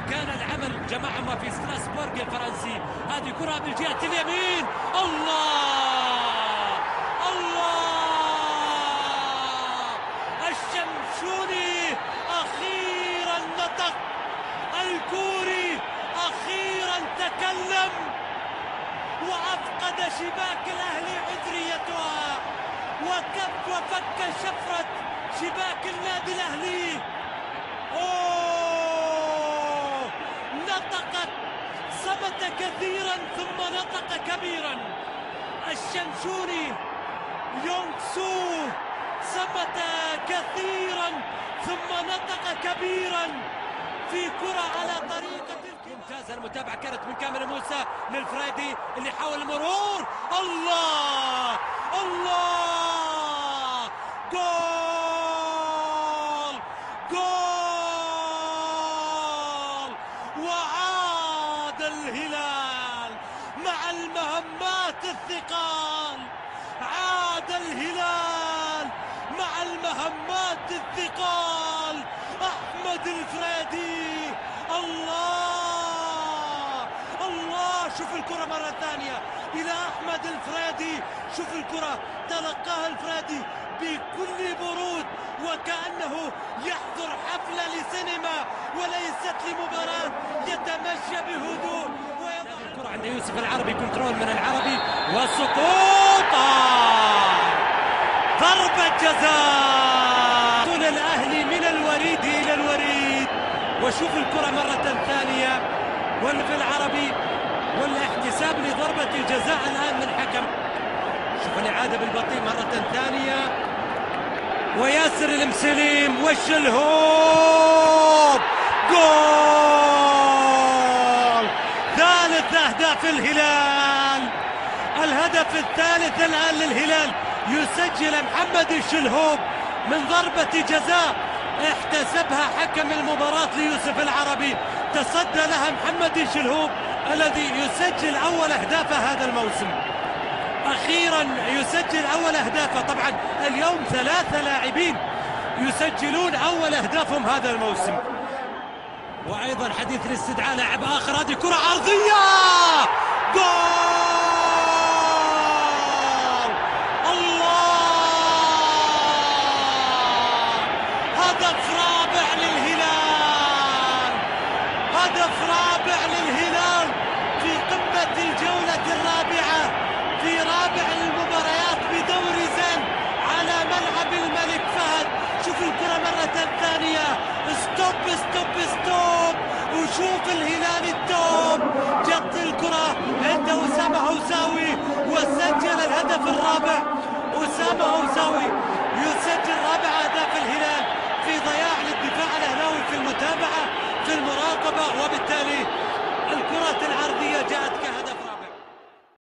وكان العمل جماعة ما في ستراسبورغ الفرنسي. هذه كرة بالجهة اليمين، الله الله، الشمشوني أخيرا نطق، الكوري أخيرا تكلم وأفقد شباك الأهلي عذريتها وكف وفك شفرة شباك النادي الأهلي. نطقت، صمت كثيرا ثم نطق كبيرا. الشمشوني يونغ سو صمت كثيرا ثم نطق كبيرا في كرة على طريقة ممتازة. المتابعة كانت من كامل موسى للفريدي اللي حاول المرور، الله الله، جول جول. وعاد الهلال مع المهمات الثقال، عاد الهلال مع المهمات الثقال. أحمد الفريدي، الله الله، شوف الكرة مرة ثانية إلى أحمد الفريدي، شوف الكرة تلقاها الفريدي بكل برود وكأنه يحضر حفلة لسينما وليست لمباراة، يتمشى بهدوء ويضع الكرة عند يوسف العربي، كنترول من العربي وسقوط، ضربة جزاء الأهلي من الوريد إلى الوريد. وشوف الكرة مرة ثانية والفي العربي والاحتساب لضربة الجزاء الآن من الحكم. شوف الإعادة بالبطيء مرة ثانية، وياسر المسليم والشلهوب، جول. ثالث أهداف الهلال، الهدف الثالث الآن للهلال، يسجل محمد الشلهوب من ضربة جزاء احتسبها حكم المباراة ليوسف العربي، تصدى لها محمد الشلهوب الذي يسجل أول أهدافه هذا الموسم. أخيرا يسجل أول أهدافه. طبعا اليوم 3 لاعبين يسجلون أول أهدافهم هذا الموسم. وأيضا حديث الاستدعاء لاعب آخر، هذه كرة عرضية، جول، هدف رابع للهلال، هدف رابع للهلال في قمة الجولة الرابعة، في رابع المباريات بدوري زين على ملعب الملك فهد. شوف الكرة مرة ثانية، ستوب ستوب ستوب، وشوف الهلال التوب، جت الكرة عند أسامة هوساوي وسجل الهدف الرابع. أسامة هوساوي يسجل رابع أهداف الهلال في ضياع للدفاع الأهلاوي في المتابعة في المراقبة، وبالتالي الكرة العرضية جاءت كهدف.